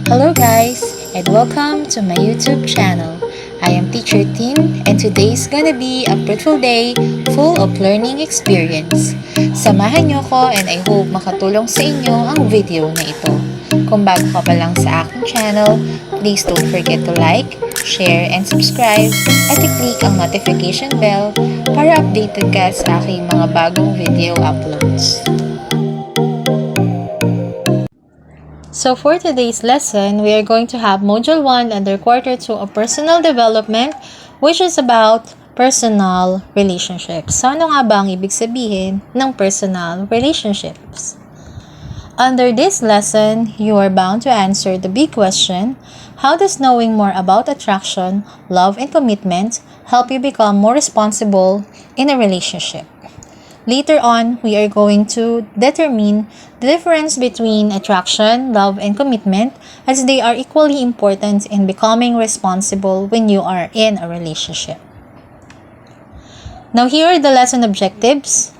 Hello guys, and welcome to my YouTube channel. I am Teacher Tin, and today's gonna be a fruitful day full of learning experience. Samahan niyo ko and I hope makatulong sa inyo ang video na ito. Kung bago ka pa lang sa aking channel, please don't forget to like, share, and subscribe at i-click ang notification bell para updated ka sa aking mga bagong video uploads. So for today's lesson, we are going to have Module 1 under Quarter 2 of Personal Development, which is about personal relationships. So ano nga ba ang ibig sabihin ng personal relationships? Under this lesson, you are bound to answer the big question, how does knowing more about attraction, love, and commitment help you become more responsible in a relationship? Later on, we are going to determine the difference between attraction, love, and commitment as they are equally important in becoming responsible when you are in a relationship. Now, here are the lesson objectives.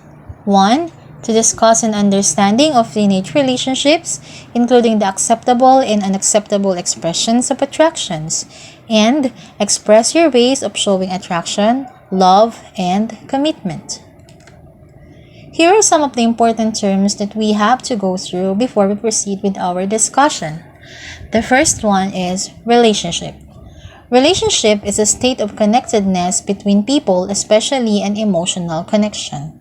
1. To discuss an understanding of teenage relationships, including the acceptable and unacceptable expressions of attractions, and express your ways of showing attraction, love, and commitment. Here are some of the important terms that we have to go through before we proceed with our discussion. The first one is relationship. Relationship is a state of connectedness between people, especially an emotional connection.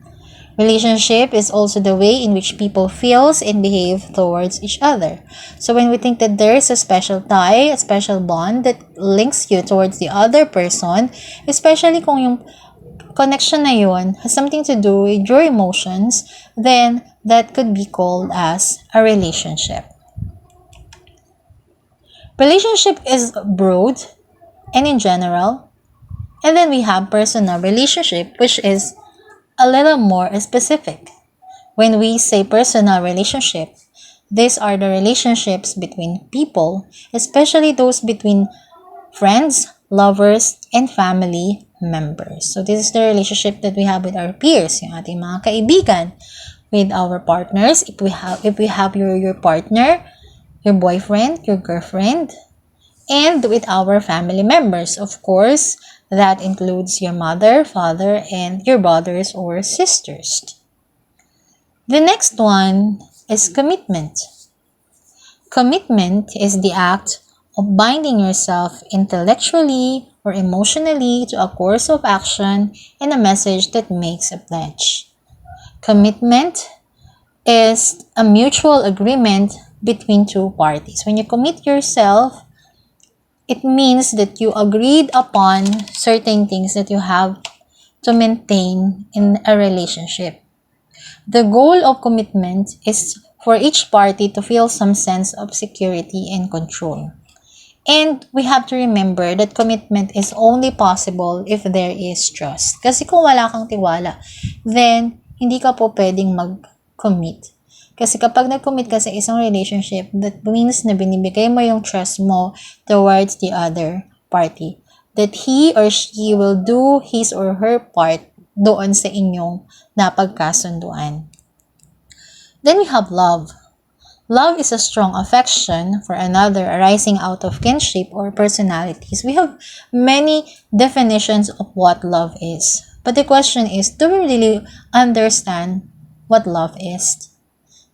Relationship is also the way in which people feel and behave towards each other. So when we think that there is a special tie, a special bond that links you towards the other person, especially kung yung connection na yun has something to do with your emotions, then that could be called as a relationship. Relationship is broad and in general, and then we have personal relationship, which is a little more specific. When we say personal relationship, these are the relationships between people, especially those between friends, lovers, and family members. So this is the relationship that we have with our peers, yung ating mga kaibigan, with our partners, if we have your partner, your boyfriend, your girlfriend, and with our family members. Of course, that includes your mother, father, and your brothers or sisters. The next one is commitment. Commitment is the act of binding yourself intellectually or emotionally to a course of action and a message that makes a pledge. Commitment is a mutual agreement between two parties. When you commit yourself, it means that you agreed upon certain things that you have to maintain in a relationship. The goal of commitment is for each party to feel some sense of security and control. And we have to remember that commitment is only possible if there is trust. Kasi kung wala kang tiwala, then hindi ka po pwedeng mag-commit. Kasi kapag nag-commit ka sa isang relationship, that means na binibigay mo yung trust mo towards the other party. That he or she will do his or her part doon sa inyong napagkasunduan. Then we have love. Love is a strong affection for another arising out of kinship or personalities. We have many definitions of what love is. But the question is, do we really understand what love is?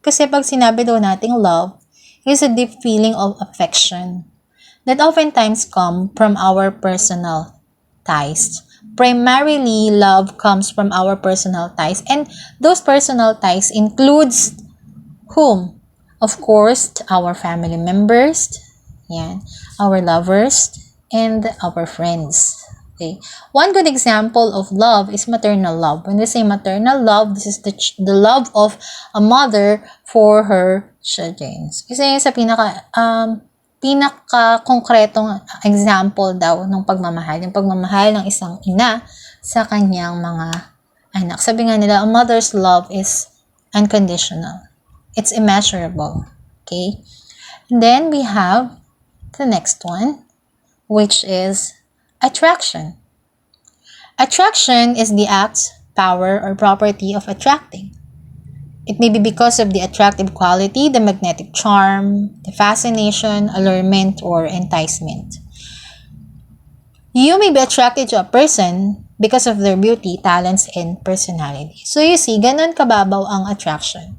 Kasi pag sinabi daw nating love, is a deep feeling of affection that oftentimes come from our personal ties. Primarily, love comes from our personal ties. And those personal ties includes whom? Of course, our family members, our lovers, and our friends. Okay. One good example of love is maternal love. When we say maternal love, this is the love of a mother for her children. Kasi sa pinaka-konkretong example daw ng pagmamahal, yung pagmamahal ng isang ina sa kanyang mga anak. Sabi nga nila, a mother's love is unconditional. It's immeasurable. Okay? And then we have the next one, which is attraction. Attraction is the act, power, or property of attracting. It may be because of the attractive quality, the magnetic charm, the fascination, allurement, or enticement. You may be attracted to a person because of their beauty, talents, and personality. So you see, ganun kababaw ang attraction.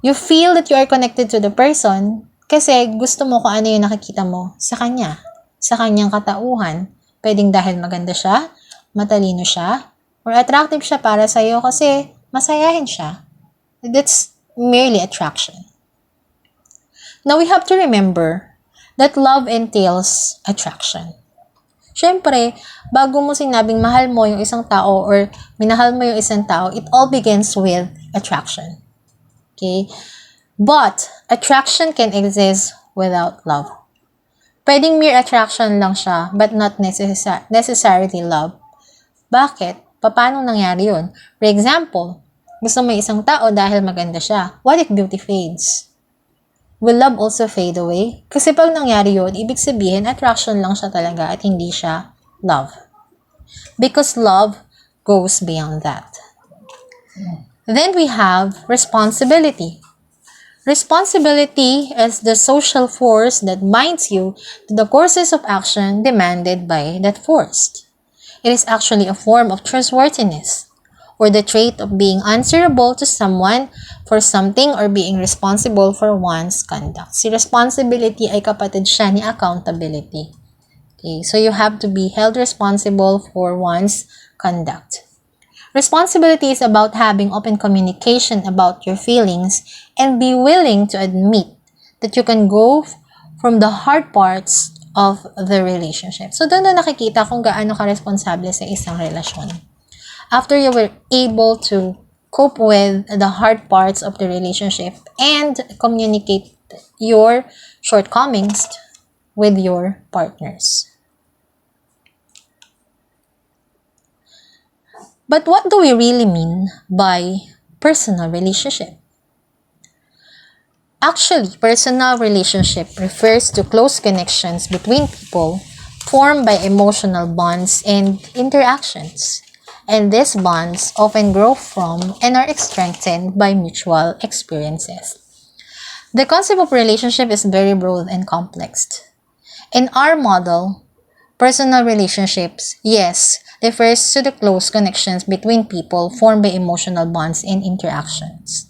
You feel that you are connected to the person kasi gusto mo kung ano yung nakikita mo sa kanya, sa kanyang katauhan. Pwedeng dahil maganda siya, matalino siya, or attractive siya para sa'yo kasi masayahin siya. That's merely attraction. Now, we have to remember that love entails attraction. Siyempre, bago mo sinabing mahal mo yung isang tao or minahal mo yung isang tao, it all begins with attraction. Okay? But, attraction can exist without love. Pwedeng mere attraction lang siya, but not necessarily love. Bakit? Paano nangyari yun? For example, gusto mo yung isang tao dahil maganda siya. What if beauty fades? Will love also fade away? Kasi pag nangyari yun, ibig sabihin, attraction lang siya talaga at hindi siya love. Because love goes beyond that. Then we have responsibility. Responsibility is the social force that binds you to the courses of action demanded by that force. It is actually a form of trustworthiness, or the trait of being answerable to someone for something or being responsible for one's conduct. Si responsibility ay kapatid siya ni accountability. Okay, so you have to be held responsible for one's conduct. Responsibility is about having open communication about your feelings and be willing to admit that you can go from the hard parts of the relationship. So, doon na nakikita kung gaano ka responsable sa isang relasyon. After you were able to cope with the hard parts of the relationship and communicate your shortcomings with your partners. But what do we really mean by personal relationship? Actually, personal relationship refers to close connections between people formed by emotional bonds and interactions. And these bonds often grow from and are strengthened by mutual experiences. The concept of relationship is very broad and complex. In our model, personal relationships, yes, refers to the close connections between people formed by emotional bonds and interactions.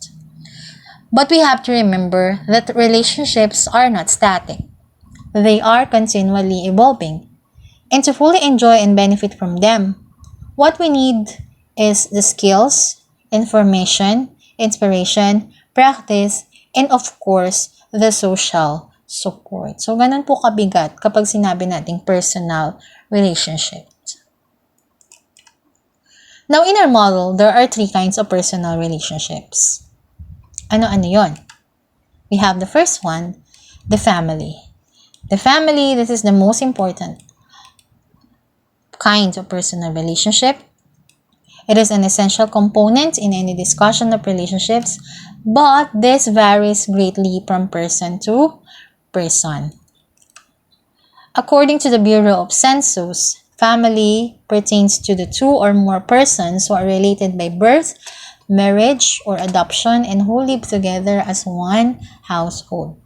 But we have to remember that relationships are not static. They are continually evolving. And to fully enjoy and benefit from them, what we need is the skills, information, inspiration, practice, and of course, the social support. So, ganun po kabigat kapag sinabi nating personal relationship. Now, in our model, there are 3 kinds of personal relationships. Ano-ano yon? We have the first one, the family. The family, this is the most important kind of personal relationship. It is an essential component in any discussion of relationships, but this varies greatly from person to person. According to the Bureau of Census, family pertains to the 2 or more persons who are related by birth, marriage, or adoption and who live together as one household.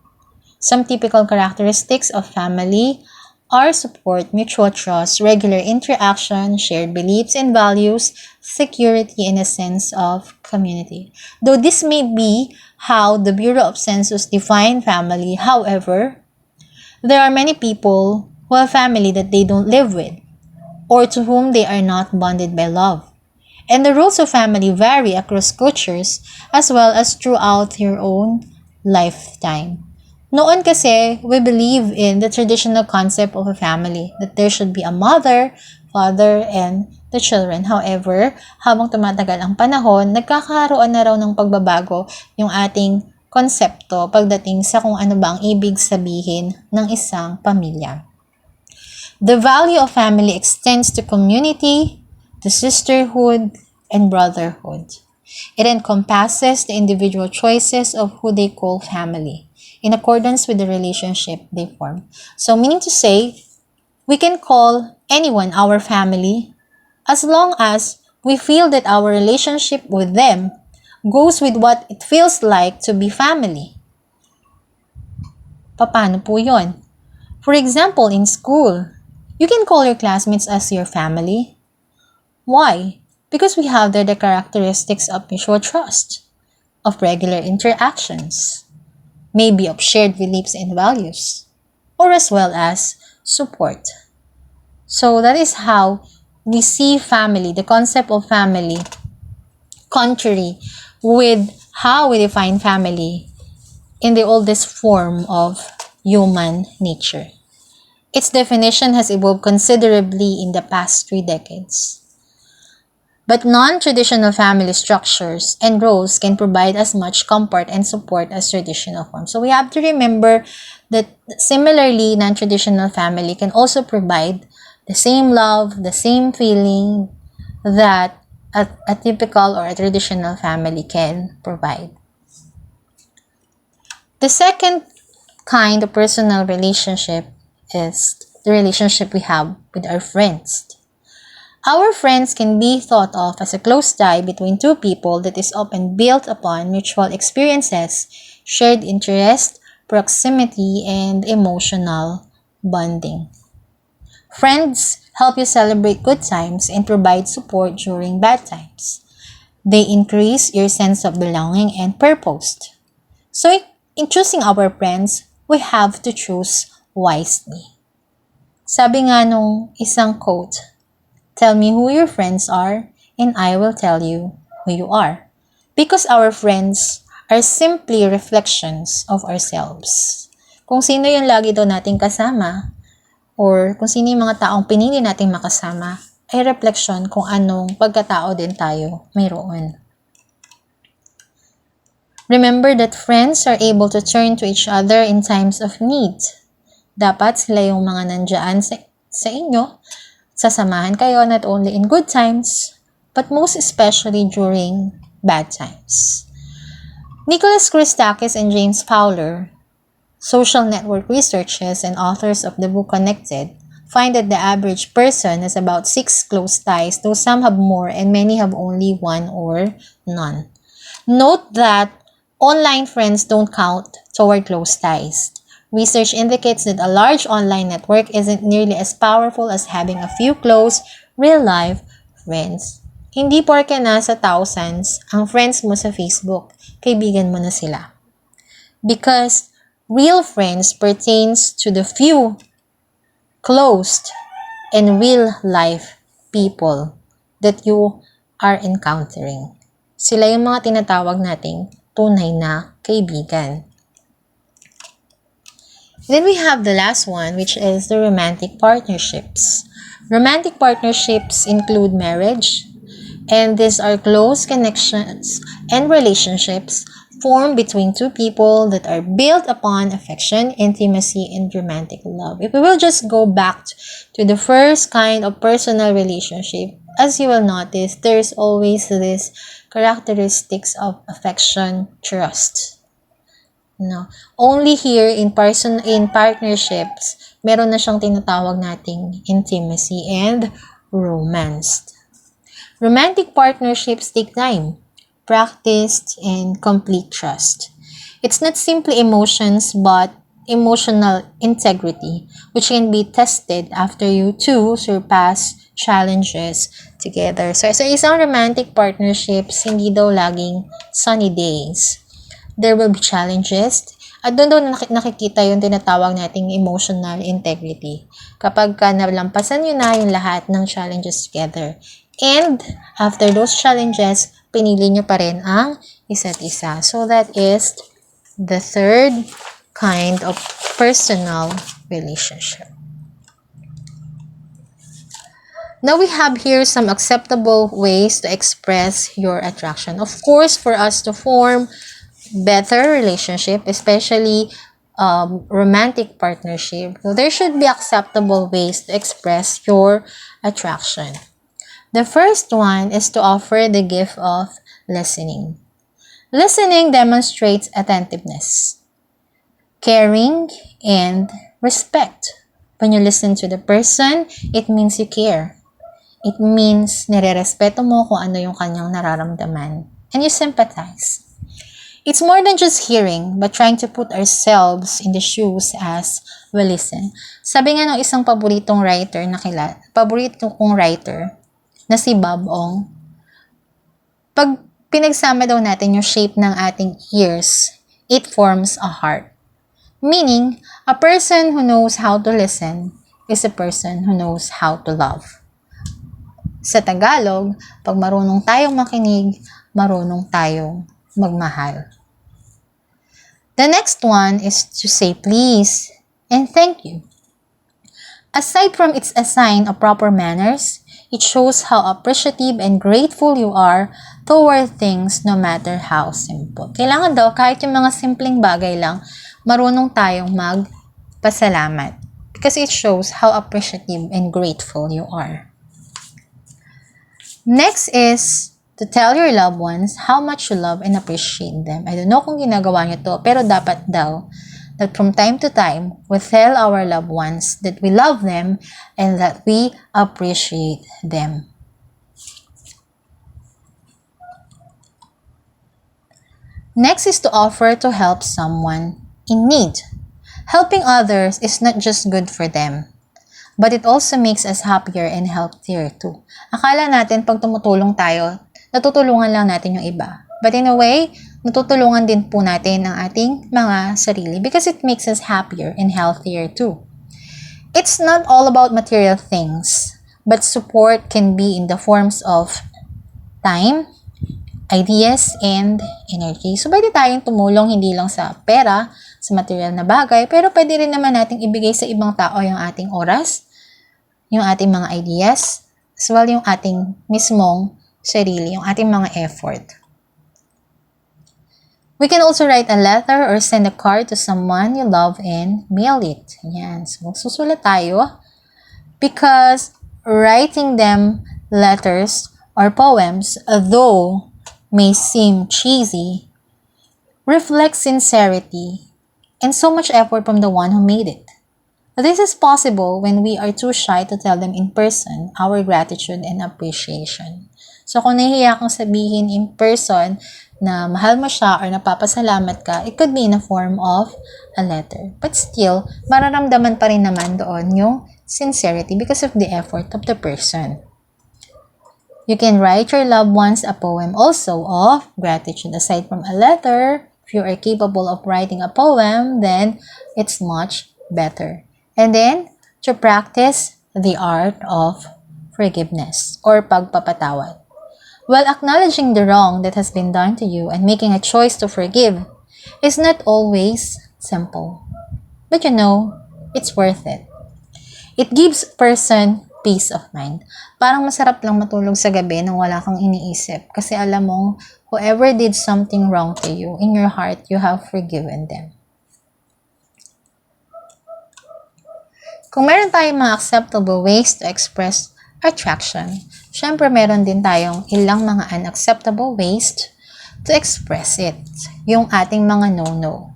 Some typical characteristics of family are support, mutual trust, regular interaction, shared beliefs and values, security, and a sense of community. Though this may be how the Bureau of Census define family, however, there are many people who have family that they don't live with or to whom they are not bonded by love. And the rules of family vary across cultures as well as throughout your own lifetime. Noon kasi, we believe in the traditional concept of a family, that there should be a mother, father, and the children. However, habang tumatagal ang panahon, nagkakaroon na raw ng pagbabago yung ating konsepto pagdating sa kung ano ba ang ibig sabihin ng isang pamilya. The value of family extends to community, to sisterhood, and brotherhood. It encompasses the individual choices of who they call family, in accordance with the relationship they form. So, meaning to say, we can call anyone our family as long as we feel that our relationship with them goes with what it feels like to be family. Paano po yon? For example, in school, you can call your classmates as your family. Why? Because we have the characteristics of mutual trust, of regular interactions, maybe of shared beliefs and values, or as well as support. So that is how we see family, the concept of family, contrary with how we define family in the oldest form of human nature. Its definition has evolved considerably in the past 3 decades. But non-traditional family structures and roles can provide as much comfort and support as traditional forms. So we have to remember that similarly, non-traditional family can also provide the same love, the same feeling that a typical or a traditional family can provide. The second kind of personal relationship is the relationship we have with our friends. Our friends can be thought of as a close tie between two people that is often built upon mutual experiences, shared interest, proximity, and emotional bonding. Friends help you celebrate good times and provide support during bad times. They increase your sense of belonging and purpose. So, in choosing our friends, we have to choose wisely. Sabi nga nung isang quote, "Tell me who your friends are, and I will tell you who you are." Because our friends are simply reflections of ourselves. Kung sino yung lagi daw nating kasama, or kung sino yung mga taong pinili nating makasama, ay reflection kung anong pagkatao din tayo mayroon. Remember that friends are able to turn to each other in times of need. Dapat sila yung mga nandyan sa inyo, sasamahan kayo not only in good times, but most especially during bad times. Nicholas Christakis and James Fowler, social network researchers and authors of the book Connected, find that the average person has about 6 close ties, though some have more and many have only 1 or none. Note that online friends don't count toward close ties. Research indicates that a large online network isn't nearly as powerful as having a few close, real-life friends. Hindi porke nasa thousands ang friends mo sa Facebook, kaibigan mo na sila. Because real friends pertains to the few, close, and real-life people that you are encountering. Sila yung mga tinatawag nating tunay na kaibigan. Then we have the last one, which is the romantic partnerships. Romantic partnerships include marriage, and these are close connections and relationships formed between two people that are built upon affection, intimacy, and romantic love. If we will just go back to the first kind of personal relationship, as you will notice, there's always this characteristics of affection, trust. No. Only here in partnerships, meron na siyang tinatawag nating intimacy and romance. Romantic partnerships take time, practice, and complete trust. It's not simply emotions, but emotional integrity, which can be tested after you two surpass challenges together. So, sa isang romantic partnerships, hindi daw laging sunny days. There will be challenges. At doon daw nakikita yung tinatawag nating emotional integrity. Kapag nalampasan nyo na yung lahat ng challenges together. And after those challenges, pinili nyo pa rin ang isa't isa. So that is the third kind of personal relationship. Now we have here some acceptable ways to express your attraction. Of course, for us to form better relationship, especially romantic partnership, so there should be acceptable ways to express your attraction. The first one is to offer the gift of listening. Listening demonstrates attentiveness, caring, and respect. When you listen to the person, it means you care. It means nire-respeto mo kung ano yung kanyang nararamdaman. and you sympathize. It's more than just hearing, but trying to put ourselves in the shoes as we listen. Sabi nga ng isang paborito kong writer na si Bob Ong, pag pinagsama daw natin yung shape ng ating ears, it forms a heart. Meaning, a person who knows how to listen is a person who knows how to love. Sa Tagalog, pag marunong tayong makinig, marunong tayong magmahal. The next one is to say please and thank you. Aside from its a sign of proper manners, it shows how appreciative and grateful you are toward things no matter how simple. Kailangan daw kahit yung mga simpleng bagay lang, marunong tayong magpasalamat because it shows how appreciative and grateful you are. Next is to tell your loved ones how much you love and appreciate them. I don't know kung ginagawa nyo to, pero dapat daw that from time to time, we tell our loved ones that we love them and that we appreciate them. Next is to offer to help someone in need. Helping others is not just good for them, but it also makes us happier and healthier too. Akala natin pag tumutulong tayo, natutulungan lang natin yung iba. But in a way, natutulungan din po natin ang ating mga sarili because it makes us happier and healthier too. It's not all about material things, but support can be in the forms of time, ideas, and energy. So, pwede tayong tumulong hindi lang sa pera, sa material na bagay, pero pwede rin naman nating ibigay sa ibang tao yung ating oras, yung ating mga ideas, as well yung ating mismong sarili, yung ating mga effort. We can also write a letter or send a card to someone you love and mail it. Yan. So, magsusulat tayo because writing them letters or poems, though may seem cheesy, reflects sincerity and so much effort from the one who made it. This is possible when we are too shy to tell them in person our gratitude and appreciation. So, kung nahihiya kang sabihin in person na mahal mo siya or napapasalamat ka, it could be in a form of a letter. But still, mararamdaman pa rin naman doon yung sincerity because of the effort of the person. You can write your loved ones a poem also of gratitude. Aside from a letter, if you are capable of writing a poem, then it's much better. And then, to practice the art of forgiveness or pagpapatawad. While acknowledging the wrong that has been done to you and making a choice to forgive is not always simple. But you know, it's worth it. It gives person peace of mind. Parang masarap lang matulog sa gabi nang wala kang iniisip kasi alam mong whoever did something wrong to you, in your heart, you have forgiven them. Kung meron tayong mga acceptable ways to express attraction, syempre meron din tayong ilang mga unacceptable ways to express it, yung ating mga no-no.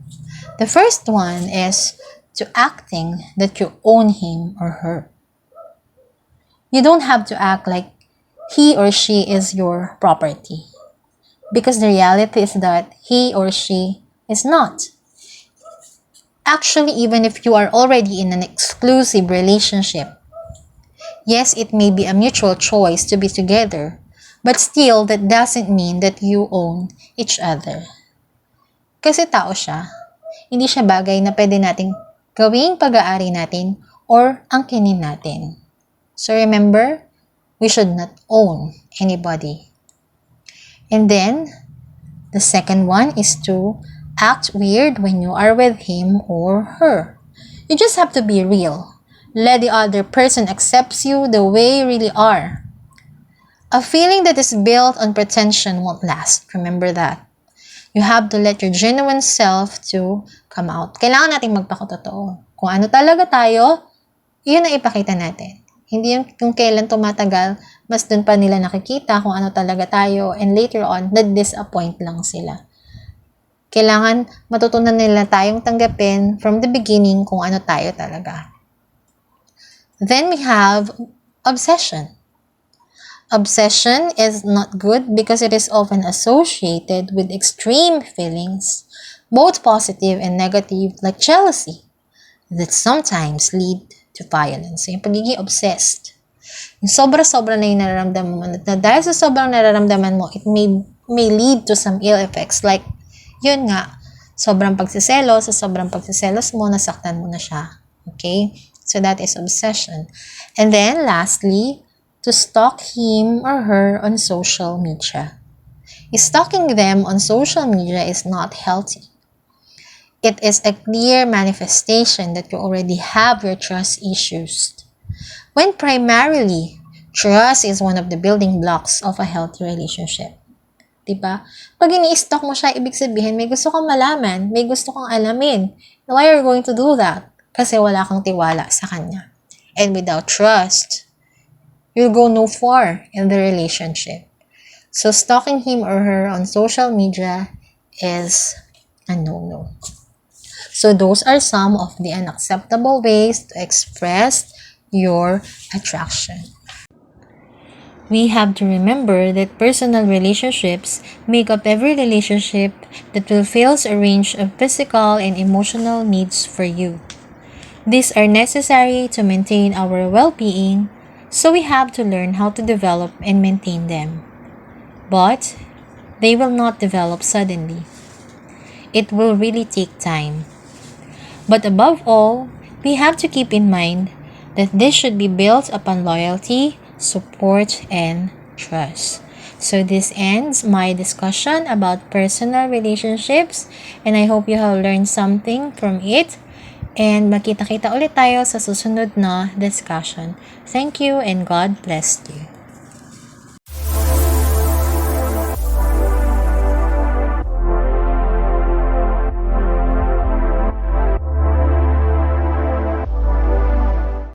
The first one is to acting that you own him or her. You don't have to act like he or she is your property, because the reality is that he or she is not. Actually, even if you are already in an exclusive relationship, yes, it may be a mutual choice to be together, but still, that doesn't mean that you own each other. Kasi tao siya. Hindi siya bagay na pwede nating gawing pag-aari natin or angkinin natin. So remember, we should not own anybody. And then, the second one is to act weird when you are with him or her. You just have to be real. Let the other person accept you the way you really are. A feeling that is built on pretension won't last. Remember that. You have to let your genuine self to come out. Kailangan natin magpakatotoo. Kung ano talaga tayo, yun ang ipakita natin. Hindi yung kung kailan tumatagal, mas dun pa nila nakikita kung ano talaga tayo and later on, na-disappoint lang sila. Kailangan matutunan nila tayong tanggapin from the beginning kung ano tayo talaga. Then we have obsession. Obsession is not good because it is often associated with extreme feelings, both positive and negative, like jealousy, that sometimes lead to violence. So, yung pagiging obsessed. Yung sobra-sobra na yung nararamdaman mo. Na dahil sa sobrang nararamdaman mo, it may lead to some ill effects. Like, yun nga, sa sobrang pagsiselos mo, nasaktan mo na siya. Okay? So, that is obsession. And then, lastly, to stalk him or her on social media. Stalking them on social media is not healthy. It is a clear manifestation that you already have your trust issues. When primarily, trust is one of the building blocks of a healthy relationship. Diba? Pag ini-stalk mo siya, ibig sabihin, may gusto kang malaman, may gusto kang alamin. Why are you going to do that? Kasi wala kang tiwala sa kanya. And without trust, you'll go no far in the relationship. So, stalking him or her on social media is a no-no. So, those are some of the unacceptable ways to express your attraction. We have to remember that personal relationships make up every relationship that fulfills a range of physical and emotional needs for you. These are necessary to maintain our well-being, so we have to learn how to develop and maintain them. But they will not develop suddenly. It will really take time. But above all, we have to keep in mind that this should be built upon loyalty, support, and trust. So this ends my discussion about personal relationships, and I hope you have learned something from it. And makita-kita ulit tayo sa susunod na discussion. Thank you and God bless you.